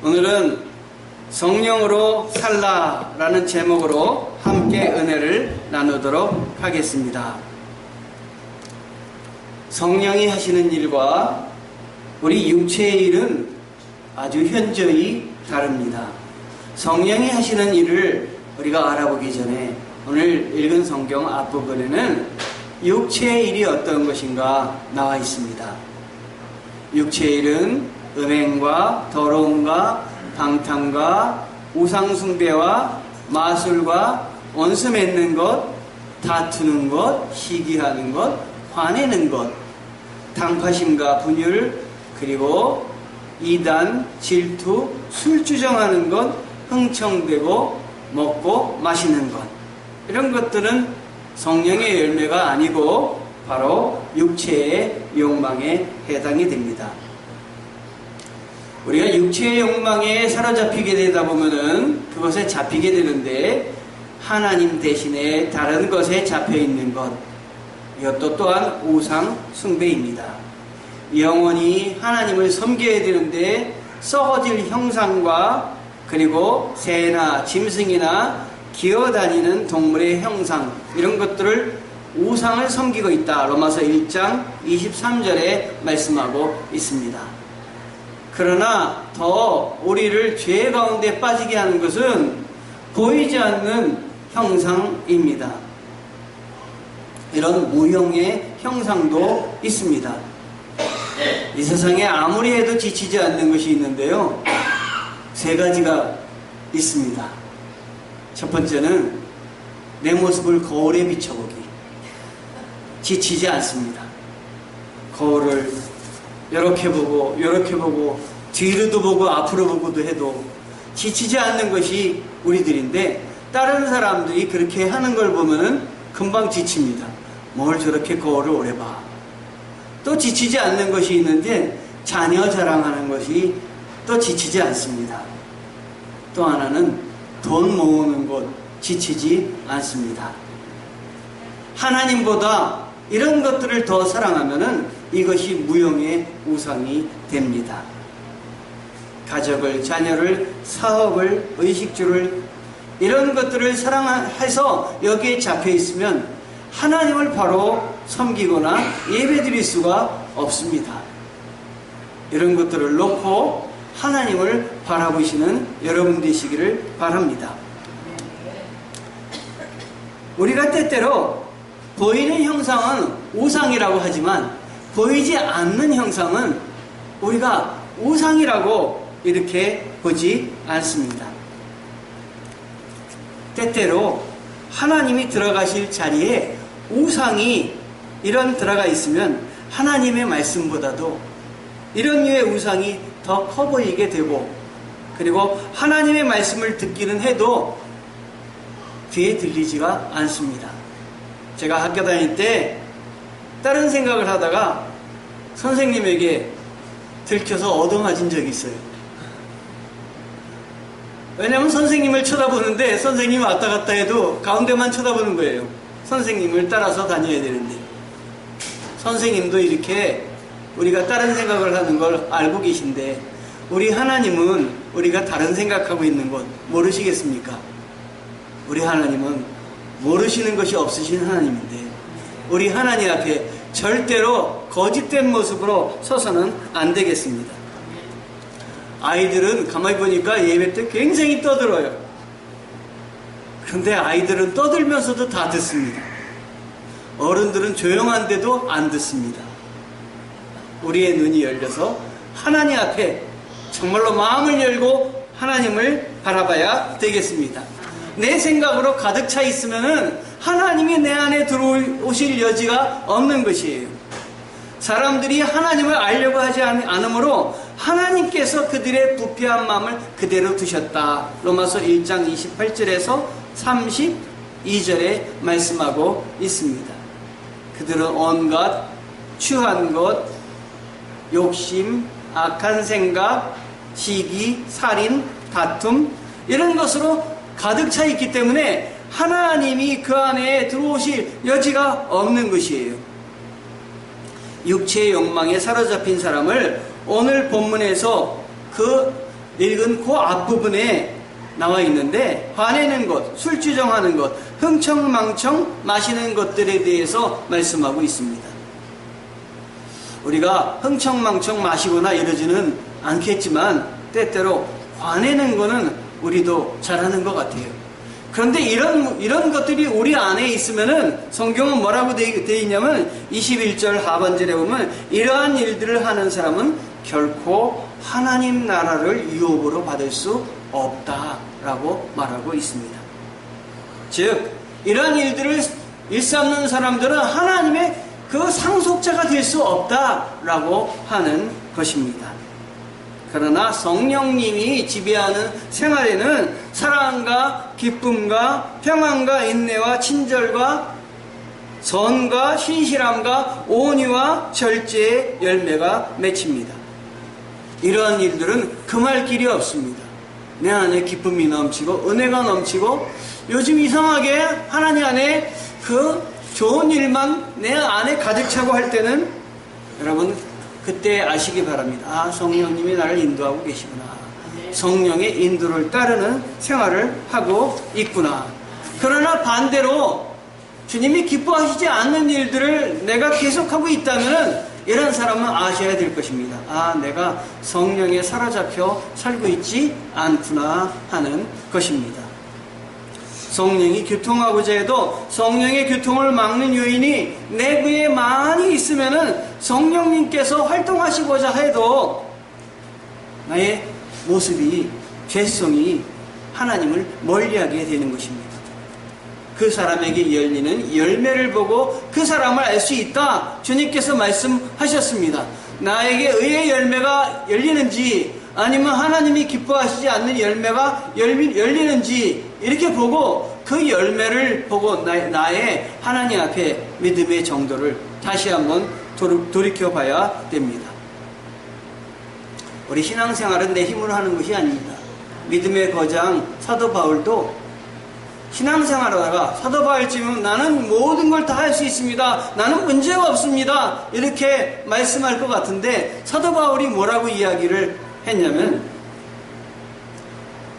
오늘은 성령으로 살라라는 제목으로 함께 은혜를 나누도록 하겠습니다. 성령이 하시는 일과 우리 육체의 일은 아주 현저히 다릅니다. 성령이 하시는 일을 우리가 알아보기 전에 오늘 읽은 성경 앞부분에는 육체의 일이 어떤 것인가 나와 있습니다. 육체의 일은 음행과 더러움과 방탕과 우상숭배와 마술과 원수 맺는 것, 다투는 것, 시기하는 것, 화내는 것, 당파심과 분율, 그리고 이단, 질투, 술주정하는 것, 흥청대고 먹고 마시는 것, 이런 것들은 성령의 열매가 아니고 바로 육체의 욕망에 해당이 됩니다. 우리가 육체의 욕망에 사로잡히게 되다 보면은 그것에 잡히게 되는데, 하나님 대신에 다른 것에 잡혀 있는 것, 이것도 또한 우상 숭배입니다. 영원히 하나님을 섬겨야 되는데 썩어질 형상과 그리고 새나 짐승이나 기어다니는 동물의 형상, 이런 것들을 우상을 섬기고 있다. 로마서 1장 23절에 말씀하고 있습니다. 그러나 더 우리를 죄 가운데 빠지게 하는 것은 보이지 않는 형상입니다. 이런 무형의 형상도 있습니다. 이 세상에 아무리 해도 지치지 않는 것이 있는데요, 세 가지가 있습니다. 첫 번째는 내 모습을 거울에 비춰보기. 지치지 않습니다. 거울을 이렇게 보고 이렇게 보고 뒤로도 보고 앞으로 보고도 해도 지치지 않는 것이 우리들인데, 다른 사람들이 그렇게 하는 걸 보면은 금방 지칩니다. 뭘 저렇게 거울을 오래 봐. 또 지치지 않는 것이 있는데, 자녀 자랑하는 것이 또 지치지 않습니다. 또 하나는 돈 모으는 것, 지치지 않습니다. 하나님보다 이런 것들을 더 사랑하면은 이것이 무형의 우상이 됩니다. 가족을, 자녀를, 사업을, 의식주를, 이런 것들을 사랑해서 여기에 잡혀 있으면 하나님을 바로 섬기거나 예배드릴 수가 없습니다. 이런 것들을 놓고 하나님을 바라보시는 여러분 되시기를 바랍니다. 우리가 때때로 보이는 형상은 우상이라고 하지만 보이지 않는 형상은 우리가 우상이라고 이렇게 보지 않습니다. 때때로 하나님이 들어가실 자리에 우상이 이런 들어가 있으면 하나님의 말씀보다도 이런 류의 우상이 더 커 보이게 되고, 그리고 하나님의 말씀을 듣기는 해도 귀에 들리지가 않습니다. 제가 학교 다닐 때 다른 생각을 하다가 선생님에게 들켜서 얻어맞은 적이 있어요. 왜냐하면 선생님을 쳐다보는데 선생님이 왔다 갔다 해도 가운데만 쳐다보는 거예요. 선생님을 따라서 다녀야 되는데, 선생님도 이렇게 우리가 다른 생각을 하는 걸 알고 계신데, 우리 하나님은 우리가 다른 생각하고 있는 것 모르시겠습니까? 우리 하나님은 모르시는 것이 없으신 하나님인데, 우리 하나님 앞에 절대로 거짓된 모습으로 서서는 안 되겠습니다. 아이들은 가만히 보니까 예배 때 굉장히 떠들어요. 그런데 아이들은 떠들면서도 다 듣습니다. 어른들은 조용한데도 안 듣습니다. 우리의 눈이 열려서 하나님 앞에 정말로 마음을 열고 하나님을 바라봐야 되겠습니다. 내 생각으로 가득 차 있으면은 하나님이 내 안에 들어오실 여지가 없는 것이에요. 사람들이 하나님을 알려고 하지 않으므로 하나님께서 그들의 부패한 마음을 그대로 두셨다. 로마서 1장 28절에서 32절에 말씀하고 있습니다. 그들은 온갖 추한 것, 욕심, 악한 생각, 시기, 살인, 다툼, 이런 것으로 가득 차 있기 때문에 하나님이 그 안에 들어오실 여지가 없는 것이에요. 육체의 욕망에 사로잡힌 사람을 오늘 본문에서 그 읽은 그 앞부분에 나와 있는데, 화내는 것, 술주정하는 것, 흥청망청 마시는 것들에 대해서 말씀하고 있습니다. 우리가 흥청망청 마시거나 이러지는 않겠지만 때때로 화내는 거는 우리도 잘하는 것 같아요. 그런데 이런 것들이 우리 안에 있으면은, 성경은 뭐라고 되어 있냐면 21절 하반절에 보면 이러한 일들을 하는 사람은 결코 하나님 나라를 유업으로 받을 수 없다라고 말하고 있습니다. 즉 이러한 일들을 일삼는 사람들은 하나님의 그 상속자가 될 수 없다라고 하는 것입니다. 그러나 성령님이 지배하는 생활에는 사랑과 기쁨과 평안과 인내와 친절과 선과 신실함과 온유와 절제의 열매가 맺힙니다. 이러한 일들은 금할 길이 없습니다. 내 안에 기쁨이 넘치고 은혜가 넘치고, 요즘 이상하게 하나님 안에 그 좋은 일만 내 안에 가득 차고 할 때는 여러분 그때 아시기 바랍니다. 아, 성령님이 나를 인도하고 계시구나. 성령의 인도를 따르는 생활을 하고 있구나. 그러나 반대로 주님이 기뻐하시지 않는 일들을 내가 계속하고 있다면 이런 사람은 아셔야 될 것입니다. 아, 내가 성령에 사로잡혀 살고 있지 않구나 하는 것입니다. 성령이 교통하고자 해도 성령의 교통을 막는 요인이 내부에 많이 있으면은 성령님께서 활동하시고자 해도 나의 모습이, 죄성이 하나님을 멀리하게 되는 것입니다. 그 사람에게 열리는 열매를 보고 그 사람을 알 수 있다. 주님께서 말씀하셨습니다. 나에게 의의 열매가 열리는지 아니면 하나님이 기뻐하시지 않는 열매가 열리는지 이렇게 보고 그 열매를 보고 나의 하나님 앞에 믿음의 정도를 다시 한번 돌이켜 봐야 됩니다. 우리 신앙생활은 내 힘으로 하는 것이 아닙니다. 믿음의 거장 사도 바울도 신앙생활하다가 사도 바울쯤은 나는 모든 걸 다 할 수 있습니다. 나는 문제가 없습니다. 이렇게 말씀할 것 같은데 사도 바울이 뭐라고 이야기를 했냐면,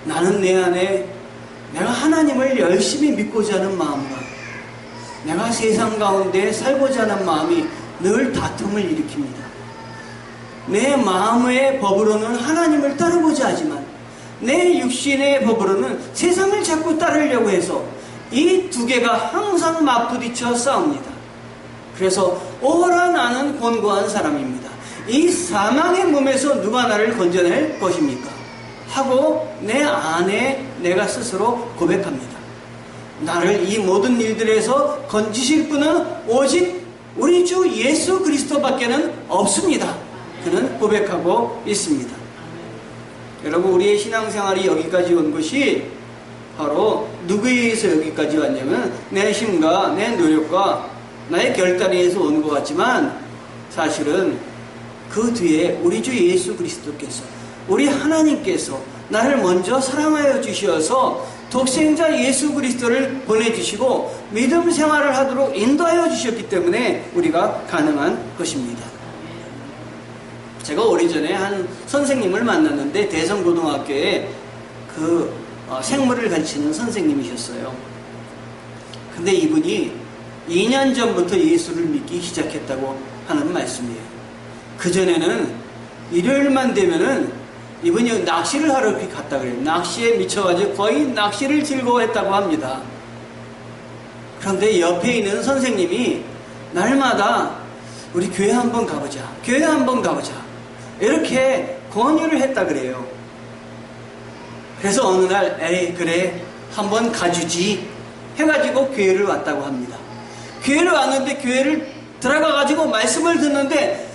나는 내 안에 내가 하나님을 열심히 믿고자 하는 마음과 내가 세상 가운데 살고자 하는 마음이 늘 다툼을 일으킵니다. 내 마음의 법으로는 하나님을 따르고자 하지만 내 육신의 법으로는 세상을 자꾸 따르려고 해서 이 두 개가 항상 맞부딪혀 싸웁니다. 그래서 오라 나는 곤고한 사람입니다. 이 사망의 몸에서 누가 나를 건져낼 것입니까? 하고 내 안에 내가 스스로 고백합니다. 나를 이 모든 일들에서 건지실 분은 오직 우리 주 예수 그리스도밖에는 없습니다. 그는 고백하고 있습니다. 여러분, 우리의 신앙생활이 여기까지 온 것이 바로 누구에 의해서 여기까지 왔냐면 내 힘과 내 노력과 나의 결단에 의해서 온 것 같지만, 사실은 그 뒤에 우리 주 예수 그리스도께서, 우리 하나님께서 나를 먼저 사랑하여 주셔서 독생자 예수 그리스도를 보내주시고 믿음 생활을 하도록 인도하여 주셨기 때문에 우리가 가능한 것입니다. 제가 오래전에 한 선생님을 만났는데 대성고등학교에 그 생물을 가르치는 선생님이셨어요. 근데 이분이 2년 전부터 예수를 믿기 시작했다고 하는 말씀이에요. 그전에는 일요일만 되면은 이분이 낚시를 하러 갔다 그래요. 낚시에 미쳐가지고 거의 낚시를 즐거워했다고 합니다. 그런데 옆에 있는 선생님이 날마다 우리 교회 한번 가보자, 교회 한번 가보자, 이렇게 권유를 했다 그래요. 그래서 어느 날 에이 그래 한번 가주지 해가지고 교회를 왔다고 합니다. 교회를 왔는데 교회를 들어가가지고 말씀을 듣는데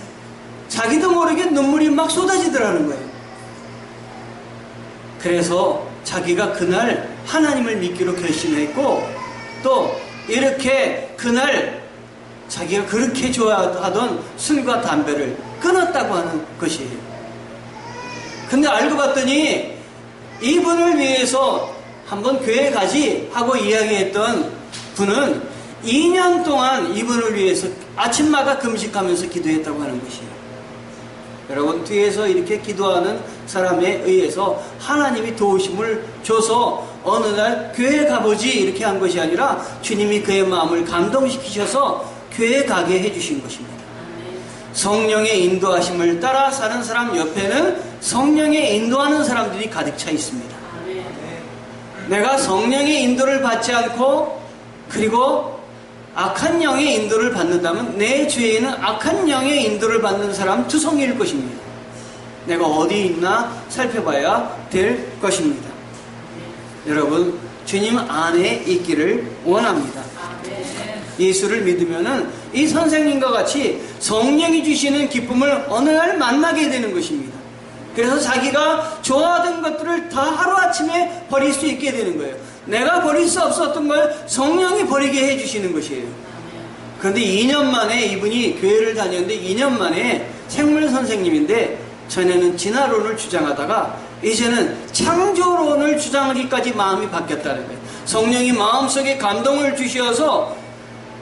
자기도 모르게 눈물이 막 쏟아지더라는 거예요. 그래서 자기가 그날 하나님을 믿기로 결심했고, 또 이렇게 그날 자기가 그렇게 좋아하던 술과 담배를 끊었다고 하는 것이에요. 근데 알고 봤더니 이분을 위해서 한번 교회 가지 하고 이야기했던 분은 2년 동안 이분을 위해서 아침마다 금식하면서 기도했다고 하는 것이에요. 여러분, 뒤에서 이렇게 기도하는 사람에 의해서 하나님이 도우심을 줘서 어느 날 교회 가보지 이렇게 한 것이 아니라 주님이 그의 마음을 감동시키셔서 교회 가게 해주신 것입니다. 성령의 인도하심을 따라 사는 사람 옆에는 성령의 인도하는 사람들이 가득 차 있습니다. 내가 성령의 인도를 받지 않고 그리고 악한 영의 인도를 받는다면 내 주위에는 악한 영의 인도를 받는 사람 투성이일 것입니다. 내가 어디 있나 살펴봐야 될 것입니다. 여러분, 주님 안에 있기를 원합니다. 예수를 믿으면은 이 선생님과 같이 성령이 주시는 기쁨을 어느 날 만나게 되는 것입니다. 그래서 자기가 좋아하던 것들을 다 하루아침에 버릴 수 있게 되는 거예요. 내가 버릴 수 없었던 걸 성령이 버리게 해주시는 것이에요. 그런데 2년 만에 이분이 교회를 다녔는데 2년 만에 생물 선생님인데 전에는 진화론을 주장하다가 이제는 창조론을 주장하기까지 마음이 바뀌었다는 거예요. 성령이 마음속에 감동을 주셔서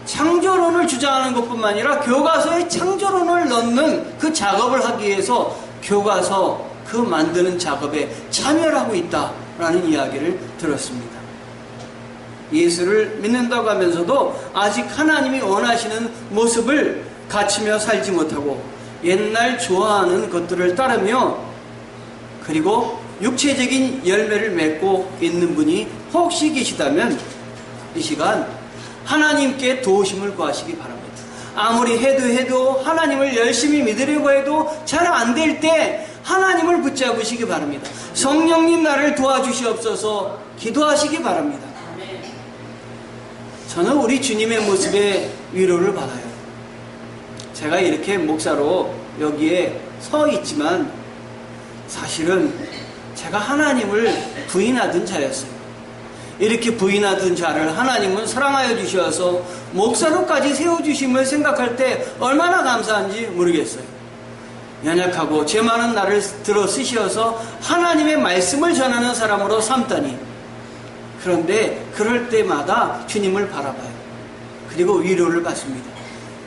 창조론을 주장하는 것뿐만 아니라 교과서에 창조론을 넣는 그 작업을 하기 위해서 교과서 그 만드는 작업에 참여를 하고 있다라는 이야기를 들었습니다. 예수를 믿는다고 하면서도 아직 하나님이 원하시는 모습을 갖추며 살지 못하고 옛날 좋아하는 것들을 따르며 그리고 육체적인 열매를 맺고 있는 분이 혹시 계시다면 이 시간 하나님께 도우심을 구하시기 바랍니다. 아무리 해도 하나님을 열심히 믿으려고 해도 잘 안 될 때 하나님을 붙잡으시기 바랍니다. 성령님 나를 도와주시옵소서 기도하시기 바랍니다. 저는 우리 주님의 모습에 위로를 받아요. 제가 이렇게 목사로 여기에 서 있지만 사실은 제가 하나님을 부인하던 자였어요. 이렇게 부인하던 자를 하나님은 사랑하여 주셔서 목사로까지 세워주심을 생각할 때 얼마나 감사한지 모르겠어요. 연약하고 죄 많은 나를 들어 쓰셔서 하나님의 말씀을 전하는 사람으로 삼다니. 그런데 그럴 때마다 주님을 바라봐요. 그리고 위로를 받습니다.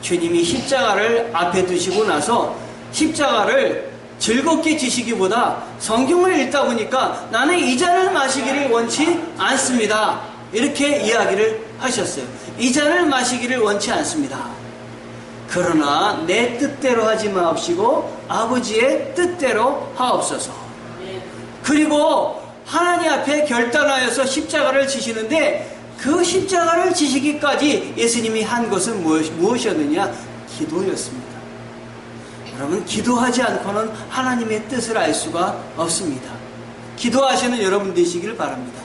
주님이 십자가를 앞에 두시고 나서 십자가를 즐겁게 지시기보다 성경을 읽다 보니까 나는 이 잔을 마시기를 원치 않습니다. 이렇게 이야기를 하셨어요. 이 잔을 마시기를 원치 않습니다. 그러나 내 뜻대로 하지 마옵시고 아버지의 뜻대로 하옵소서. 그리고 하나님 앞에 결단하여서 십자가를 지시는데 그 십자가를 지시기까지 예수님이 한 것은 무엇이었느냐? 기도였습니다. 여러분, 기도하지 않고는 하나님의 뜻을 알 수가 없습니다. 기도하시는 여러분 되시길 바랍니다.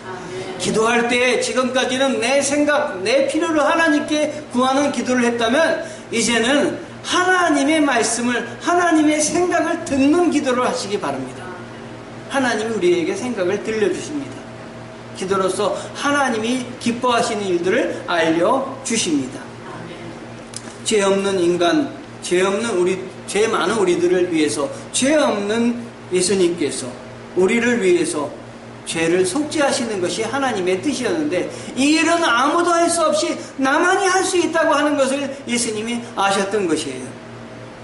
기도할 때 지금까지는 내 생각, 내 필요를 하나님께 구하는 기도를 했다면 이제는 하나님의 말씀을, 하나님의 생각을 듣는 기도를 하시기 바랍니다. 하나님이 우리에게 생각을 들려주십니다. 기도로서 하나님이 기뻐하시는 일들을 알려주십니다. 죄 없는 인간, 죄 많은 우리들을 위해서, 죄 없는 예수님께서 우리를 위해서 죄를 속죄하시는 것이 하나님의 뜻이었는데 이 일은 아무도 할 수 없이 나만이 할 수 있다고 하는 것을 예수님이 아셨던 것이에요.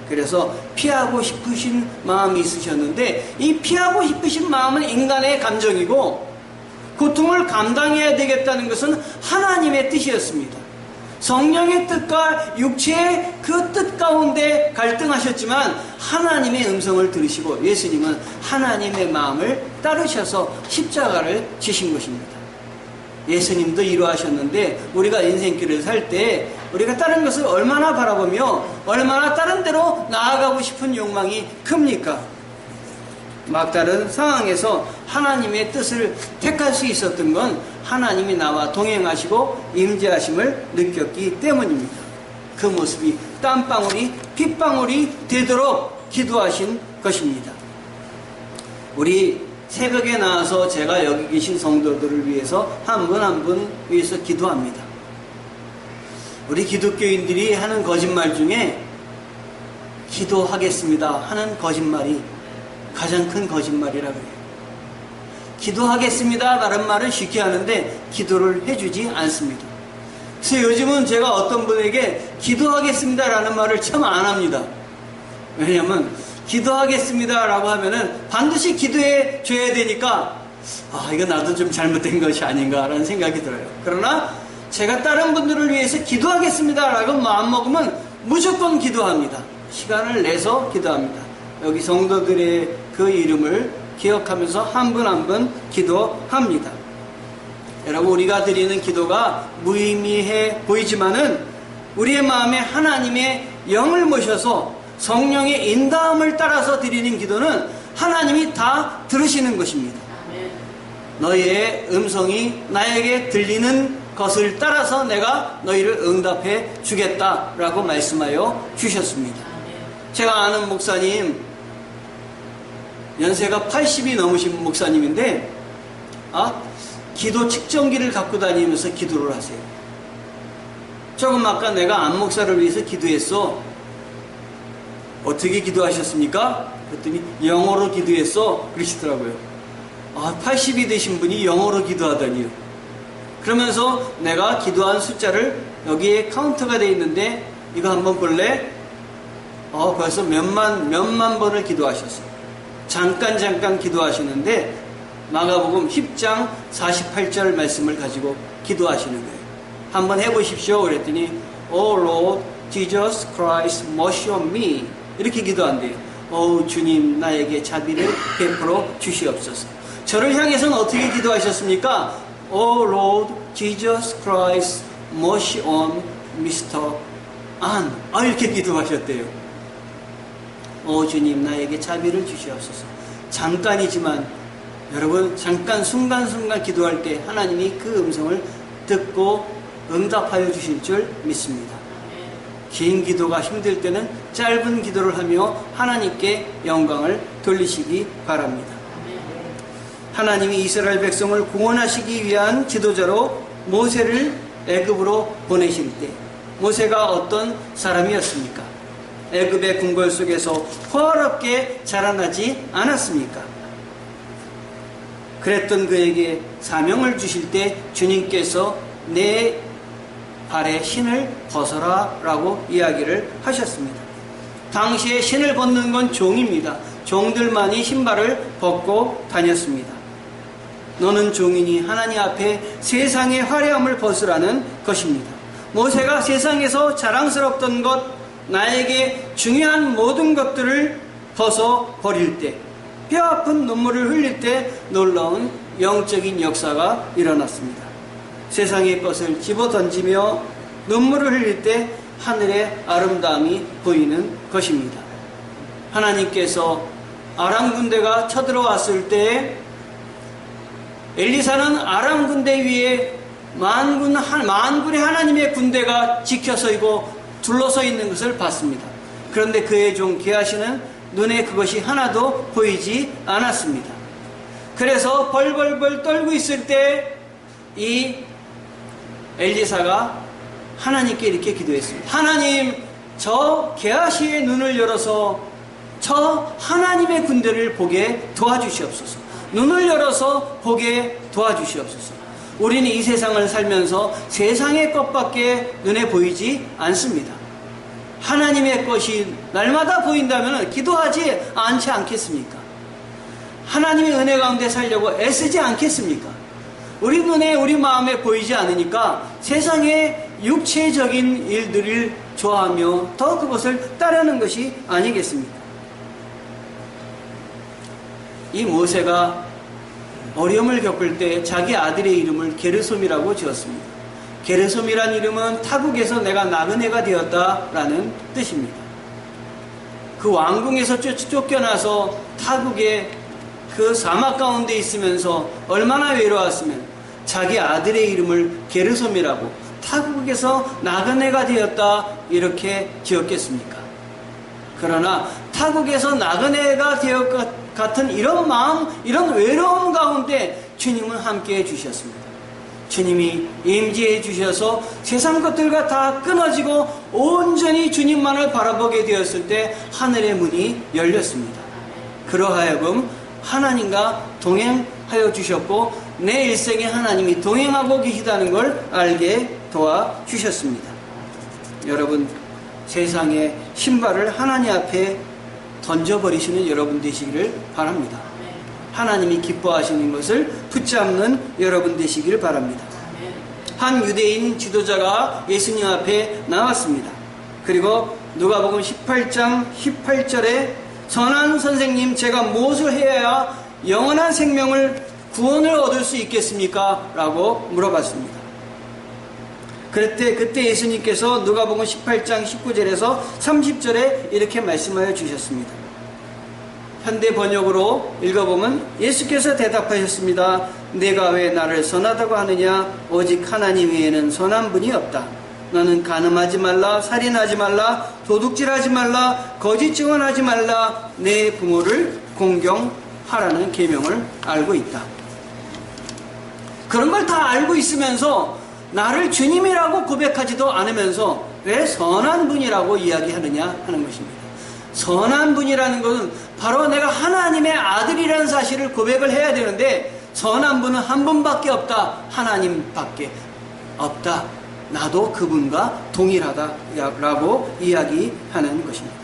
그래서 피하고 싶으신 마음이 있으셨는데 이 피하고 싶으신 마음은 인간의 감정이고 고통을 감당해야 되겠다는 것은 하나님의 뜻이었습니다. 성령의 뜻과 육체의 그 뜻 가운데 갈등하셨지만 하나님의 음성을 들으시고 예수님은 하나님의 마음을 따르셔서 십자가를 지신 것입니다. 예수님도 이러하셨는데 우리가 인생길을 살 때 우리가 다른 것을 얼마나 바라보며 얼마나 다른 데로 나아가고 싶은 욕망이 큽니까? 막다른 상황에서 하나님의 뜻을 택할 수 있었던 건 하나님이 나와 동행하시고 임재하심을 느꼈기 때문입니다. 그 모습이 땀방울이 핏방울이 되도록 기도하신 것입니다. 우리 새벽에 나와서 제가 여기 계신 성도들을 위해서 한 분 한 분 위해서 기도합니다. 우리 기독교인들이 하는 거짓말 중에 기도하겠습니다 하는 거짓말이 가장 큰 거짓말이라고 해요. 기도하겠습니다 라는 말은 쉽게 하는데 기도를 해주지 않습니다. 그래서 요즘은 제가 어떤 분에게 기도하겠습니다 라는 말을 참 안 합니다. 왜냐하면 기도하겠습니다 라고 하면은 반드시 기도해 줘야 되니까 이거 나도 좀 잘못된 것이 아닌가라는 생각이 들어요. 그러나 제가 다른 분들을 위해서 기도하겠습니다 라고 마음먹으면 무조건 기도합니다. 시간을 내서 기도합니다. 여기 성도들의 그 이름을 기억하면서 한 분 한 분 기도합니다. 여러분, 우리가 드리는 기도가 무의미해 보이지만은 우리의 마음에 하나님의 영을 모셔서 성령의 인도함을 따라서 드리는 기도는 하나님이 다 들으시는 것입니다. 너희의 음성이 나에게 들리는 것을 따라서 내가 너희를 응답해 주겠다라고 말씀하여 주셨습니다. 제가 아는 목사님, 연세가 80이 넘으신 목사님인데 기도 측정기를 갖고 다니면서 기도를 하세요. 조금 아까 내가 안 목사를 위해서 기도했어. 어떻게 기도하셨습니까? 그랬더니 영어로 기도했어 그러시더라고요. 80이 되신 분이 영어로 기도하다니요. 그러면서 내가 기도한 숫자를 여기에 카운트가 되어 있는데 이거 한번 볼래? 벌써 몇만 번을 기도하셨어요. 잠깐 기도하시는데 마가복음 10장 48절 말씀을 가지고 기도하시는 거예요. 한번 해보십시오. 그랬더니 Oh Lord Jesus Christ, mercy on me. 이렇게 기도한대요. 주님, 나에게 자비를 베풀어 주시옵소서. 저를 향해서는 어떻게 기도하셨습니까? Oh Lord Jesus Christ, mercy on Mr. An. 이렇게 기도하셨대요. 주님, 나에게 자비를 주시옵소서. 잠깐이지만 여러분, 잠깐 순간순간 기도할 때 하나님이 그 음성을 듣고 응답하여 주실 줄 믿습니다. 긴 기도가 힘들 때는 짧은 기도를 하며 하나님께 영광을 돌리시기 바랍니다. 하나님이 이스라엘 백성을 구원하시기 위한 지도자로 모세를 애굽으로 보내실 때 모세가 어떤 사람이었습니까? 애굽의 궁궐 속에서 호화롭게 자라나지 않았습니까? 그랬던 그에게 사명을 주실 때 주님께서 내 발에 신을 벗어라 라고 이야기를 하셨습니다. 당시에 신을 벗는 건 종입니다. 종들만이 신발을 벗고 다녔습니다. 너는 종이니 하나님 앞에 세상의 화려함을 벗으라는 것입니다. 모세가 세상에서 자랑스럽던 것, 나에게 중요한 모든 것들을 벗어 버릴 때, 뼈아픈 눈물을 흘릴 때 놀라운 영적인 역사가 일어났습니다. 세상의 것을 집어던지며 눈물을 흘릴 때 하늘의 아름다움이 보이는 것입니다. 하나님께서 아람 군대가 쳐들어왔을 때 엘리사는 아람 군대 위에 만군의 하나님의 군대가 지켜서이고 둘러서 있는 것을 봤습니다. 그런데 그의 종 게하시는 눈에 그것이 하나도 보이지 않았습니다. 그래서 벌벌벌 떨고 있을 때 이 엘리사가 하나님께 이렇게 기도했습니다. 하나님, 저 게하시의 눈을 열어서 저 하나님의 군대를 보게 도와주시옵소서. 눈을 열어서 보게 도와주시옵소서. 우리는 이 세상을 살면서 세상의 것밖에 눈에 보이지 않습니다. 하나님의 것이 날마다 보인다면 기도하지 않지 않겠습니까? 하나님의 은혜 가운데 살려고 애쓰지 않겠습니까? 우리 눈에 우리 마음에 보이지 않으니까 세상의 육체적인 일들을 좋아하며 더 그것을 따르는 것이 아니겠습니까? 이 모세가 어려움을 겪을 때 자기 아들의 이름을 게르솜이라고 지었습니다. 게르솜이란 이름은 타국에서 내가 나그네가 되었다라는 뜻입니다. 그 왕궁에서 쫓겨나서 타국의 그 사막 가운데 있으면서 얼마나 외로웠으면 자기 아들의 이름을 게르솜이라고, 타국에서 나그네가 되었다 이렇게 지었겠습니까? 그러나 타국에서 나그네가 되었 같은 이런 마음, 이런 외로움 가운데 주님은 함께해 주셨습니다. 주님이 임재해 주셔서 세상 것들과 다 끊어지고 온전히 주님만을 바라보게 되었을 때 하늘의 문이 열렸습니다. 그러하여금 하나님과 동행하여 주셨고 내 일생에 하나님이 동행하고 계시다는 걸 알게 도와주셨습니다. 여러분, 세상의 신발을 하나님 앞에 던져버리시는 여러분 되시기를 바랍니다. 하나님이 기뻐하시는 것을 붙잡는 여러분 되시기를 바랍니다. 한 유대인 지도자가 예수님 앞에 나왔습니다. 그리고 누가복음 18장 18절에 선한 선생님, 제가 무엇을 해야 영원한 생명을 구원을 얻을 수 있겠습니까? 라고 물어봤습니다. 그때 예수님께서 누가복음 18장 19절에서 30절에 이렇게 말씀하여 주셨습니다. 현대 번역으로 읽어보면 예수께서 대답하셨습니다. 내가 왜 나를 선하다고 하느냐? 오직 하나님 외에는 선한 분이 없다. 너는 간음하지 말라, 살인하지 말라, 도둑질하지 말라, 거짓 증언하지 말라, 내 부모를 공경하라는 계명을 알고 있다. 그런 걸 다 알고 있으면서 나를 주님이라고 고백하지도 않으면서 왜 선한 분이라고 이야기하느냐 하는 것입니다. 선한 분이라는 것은 바로 내가 하나님의 아들이라는 사실을 고백을 해야 되는데, 선한 분은 한 분밖에 없다. 하나님밖에 없다. 나도 그분과 동일하다라고 이야기하는 것입니다.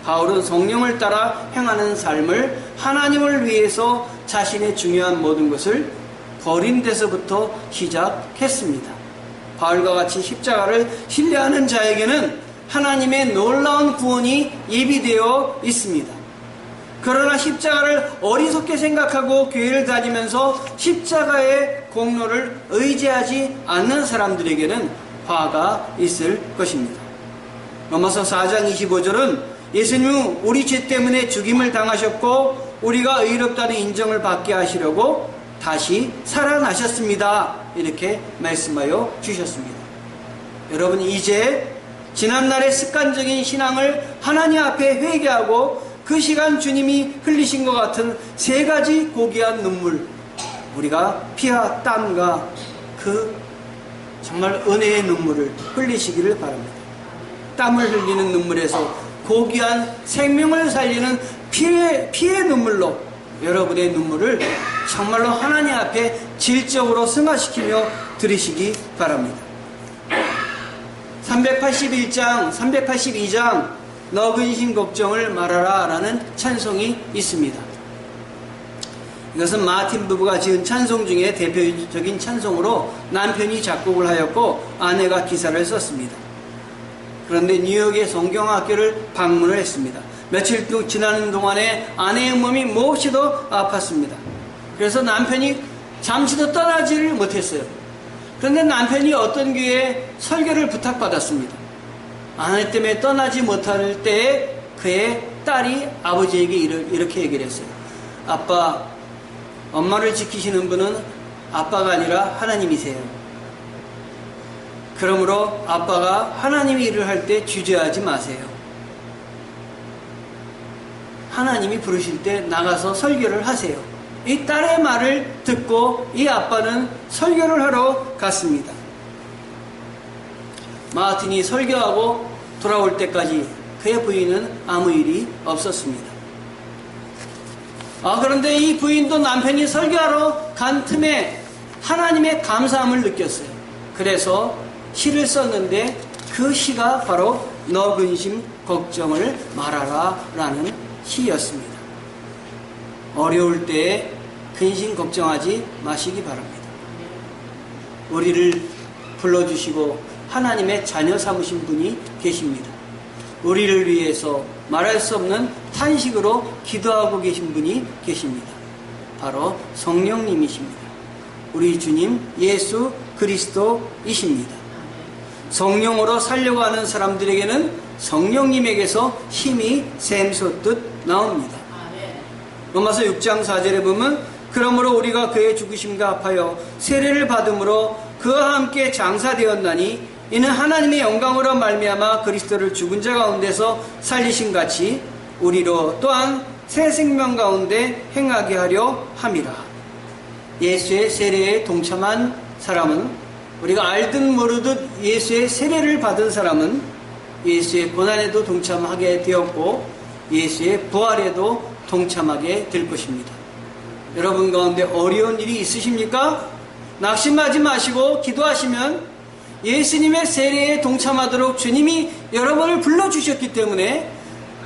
바울은 성령을 따라 행하는 삶을 하나님을 위해서 자신의 중요한 모든 것을 버린 데서부터 시작했습니다. 바울과 같이 십자가를 신뢰하는 자에게는 하나님의 놀라운 구원이 예비되어 있습니다. 그러나 십자가를 어리석게 생각하고 교회를 다니면서 십자가의 공로를 의지하지 않는 사람들에게는 화가 있을 것입니다. 로마서 4장 25절은 예수님은 우리 죄 때문에 죽임을 당하셨고 우리가 의롭다는 인정을 받게 하시려고 다시 살아나셨습니다. 이렇게 말씀하여 주셨습니다. 여러분, 이제 지난날의 습관적인 신앙을 하나님 앞에 회개하고 그 시간 주님이 흘리신 것 같은 세 가지 고귀한 눈물, 우리가 피와 땀과 그 정말 은혜의 눈물을 흘리시기를 바랍니다. 땀을 흘리는 눈물에서 고귀한 생명을 살리는 피의 눈물로 여러분의 눈물을 정말로 하나님 앞에 질적으로 승화시키며 드리시기 바랍니다. 381장, 382장 너 근심 걱정을 말아라 라는 찬송이 있습니다. 이것은 마틴 부부가 지은 찬송 중에 대표적인 찬송으로 남편이 작곡을 하였고 아내가 기사를 썼습니다. 그런데 뉴욕의 성경학교를 방문을 했습니다. 며칠 지나는 동안에 아내의 몸이 몹시도 아팠습니다. 그래서 남편이 잠시도 떠나지를 못했어요. 그런데 남편이 어떤 교회에 설교를 부탁받았습니다. 아내 때문에 떠나지 못할 때에 그의 딸이 아버지에게 이렇게 얘기를 했어요. 아빠, 엄마를 지키시는 분은 아빠가 아니라 하나님이세요. 그러므로 아빠가 하나님이 일을 할 때 주저하지 마세요. 하나님이 부르실 때 나가서 설교를 하세요. 이 딸의 말을 듣고 이 아빠는 설교를 하러 갔습니다. 마틴이 설교하고 돌아올 때까지 그의 부인은 아무 일이 없었습니다. 그런데 이 부인도 남편이 설교하러 간 틈에 하나님의 감사함을 느꼈어요. 그래서 시를 썼는데 그 시가 바로 너 근심 걱정을 말아라 라는 시였습니다. 어려울 때에 근심 걱정하지 마시기 바랍니다. 우리를 불러주시고 하나님의 자녀 삼으신 분이 계십니다. 우리를 위해서 말할 수 없는 탄식으로 기도하고 계신 분이 계십니다. 바로 성령님이십니다. 우리 주님 예수 그리스도이십니다. 성령으로 살려고 하는 사람들에게는 성령님에게서 힘이 샘솟듯 나옵니다. 로마서 6장 4절에 보면 그러므로 우리가 그의 죽으심과 합하여 세례를 받음으로 그와 함께 장사되었나니 이는 하나님의 영광으로 말미암아 그리스도를 죽은 자 가운데서 살리신 같이 우리로 또한 새 생명 가운데 행하게 하려 함이라. 예수의 세례에 동참한 사람은, 우리가 알듯 모르듯 예수의 세례를 받은 사람은 예수의 고난에도 동참하게 되었고 예수의 부활에도 동참하게 될 것입니다. 여러분 가운데 어려운 일이 있으십니까? 낙심하지 마시고 기도하시면 예수님의 세례에 동참하도록 주님이 여러분을 불러주셨기 때문에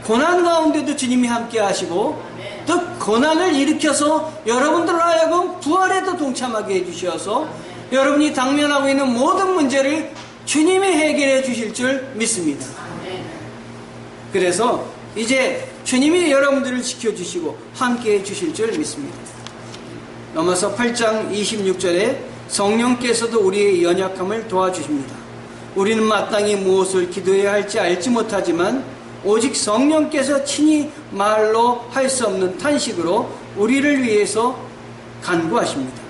고난 가운데도 주님이 함께 하시고 또 고난을 일으켜서 여러분들 하여금 부활에도 동참하게 해주셔서 여러분이 당면하고 있는 모든 문제를 주님이 해결해 주실 줄 믿습니다. 그래서 이제 주님이 여러분들을 지켜주시고 함께 해주실 줄 믿습니다. 넘어서 8장 26절에 성령께서도 우리의 연약함을 도와주십니다. 우리는 마땅히 무엇을 기도해야 할지 알지 못하지만 오직 성령께서 친히 말로 할 수 없는 탄식으로 우리를 위해서 간구하십니다.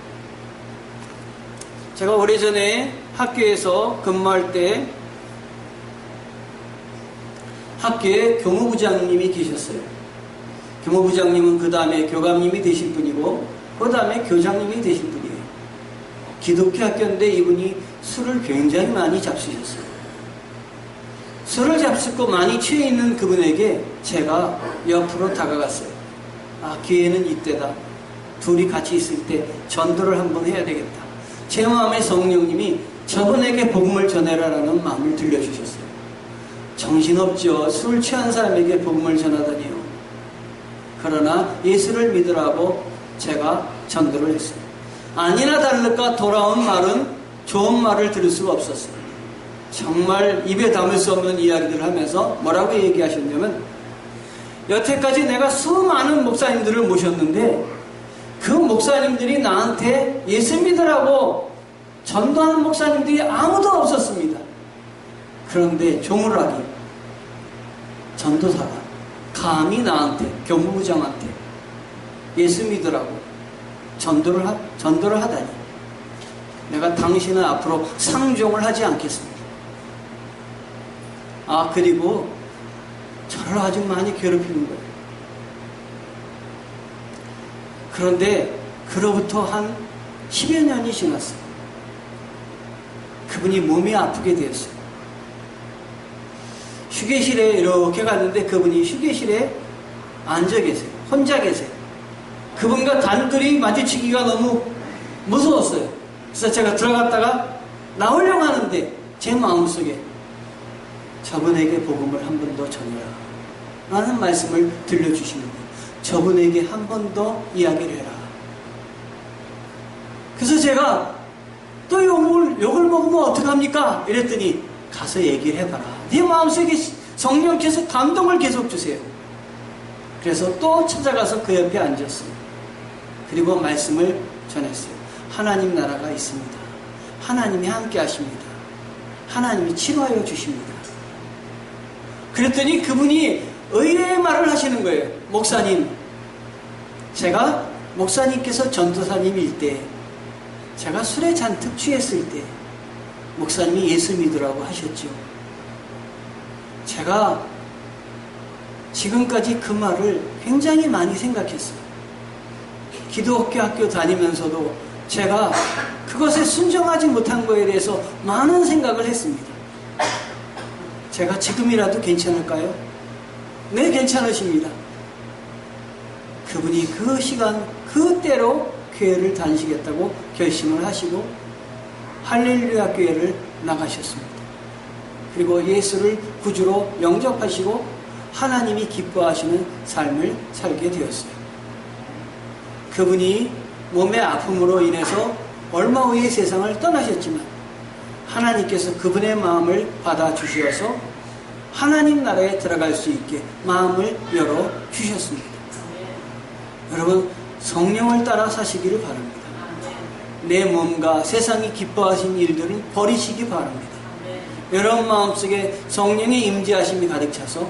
제가 오래전에 학교에서 근무할 때 학교에 교무부장님이 계셨어요. 교무부장님은 그 다음에 교감님이 되신 분이고 그 다음에 교장님이 되신 분이에요. 기독교 학교인데 이분이 술을 굉장히 많이 잡수셨어요. 술을 잡수고 많이 취해 있는 그분에게 제가 옆으로 다가갔어요. 아, 기회는 이때다. 둘이 같이 있을 때 전도를 한번 해야 되겠다. 제 마음에 성령님이 저분에게 복음을 전해라라는 마음을 들려주셨어요. 정신없죠. 술 취한 사람에게 복음을 전하다니요. 그러나 예수를 믿으라고 제가 전도를 했어요. 아니나 다를까 돌아온 말은 좋은 말을 들을 수가 없었어요. 정말 입에 담을 수 없는 이야기들을 하면서 뭐라고 얘기하셨냐면 여태까지 내가 수많은 목사님들을 모셨는데 그 목사님들이 나한테 예수 믿으라고 전도하는 목사님들이 아무도 없었습니다. 그런데 조물하기 전도사가 감히 나한테 교무부장한테 예수 믿으라고 전도를 하다니 내가 당신은 앞으로 상종을 하지 않겠습니다. 아, 그리고 저를 아주 많이 괴롭히는 거예요. 그런데 그로부터 한 10여 년이 지났어요. 그분이 몸이 아프게 되었어요. 휴게실에 이렇게 갔는데 그분이 휴게실에 앉아 계세요. 혼자 계세요. 그분과 단둘이 마주치기가 너무 무서웠어요. 그래서 제가 들어갔다가 나오려고 하는데 제 마음속에 저분에게 복음을 한 번 더 전해라 라는 말씀을 들려주시는 거예요. 저분에게 한 번 더 이야기를 해라. 그래서 제가 또 욕을 먹으면 어떡합니까? 이랬더니 가서 얘기를 해봐라. 네 마음속에 성령께서 감동을 계속 주세요. 그래서 또 찾아가서 그 옆에 앉았어요. 그리고 말씀을 전했어요. 하나님 나라가 있습니다. 하나님이 함께 하십니다. 하나님이 치료하여 주십니다. 그랬더니 그분이 의뢰의 말을 하시는 거예요. 목사님, 제가 목사님께서 전도사님일 때 제가 술에 잔뜩 취했을 때 목사님이 예수 믿으라고 하셨죠. 제가 지금까지 그 말을 굉장히 많이 생각했어요. 기독교 학교 다니면서도 제가 그것에 순종하지 못한 거에 대해서 많은 생각을 했습니다. 제가 지금이라도 괜찮을까요? 네, 괜찮으십니다. 그분이 그 시간 그때로 교회를 다니시겠다고 결심을 하시고 할렐루야 교회를 나가셨습니다. 그리고 예수를 구주로 영접하시고 하나님이 기뻐하시는 삶을 살게 되었어요. 그분이 몸의 아픔으로 인해서 얼마 후에 세상을 떠나셨지만 하나님께서 그분의 마음을 받아주셔서 하나님 나라에 들어갈 수 있게 마음을 열어주셨습니다. 여러분, 성령을 따라 사시기를 바랍니다. 내 몸과 세상이 기뻐하신 일들을 버리시기 바랍니다. 여러분 마음속에 성령의 임재하심이 가득 차서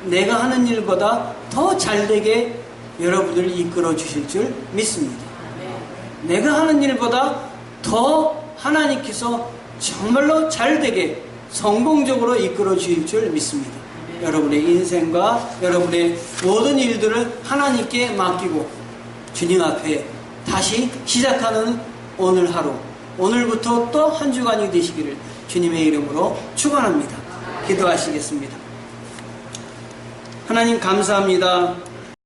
내가 하는 일보다 더 잘되게 여러분을 이끌어 주실 줄 믿습니다. 내가 하는 일보다 더 하나님께서 정말로 잘되게 성공적으로 이끌어 주실 줄 믿습니다. 여러분의 인생과 여러분의 모든 일들을 하나님께 맡기고 주님 앞에 다시 시작하는 오늘 하루, 오늘부터 또 한 주간이 되시기를 주님의 이름으로 축원합니다. 기도하시겠습니다. 하나님 감사합니다.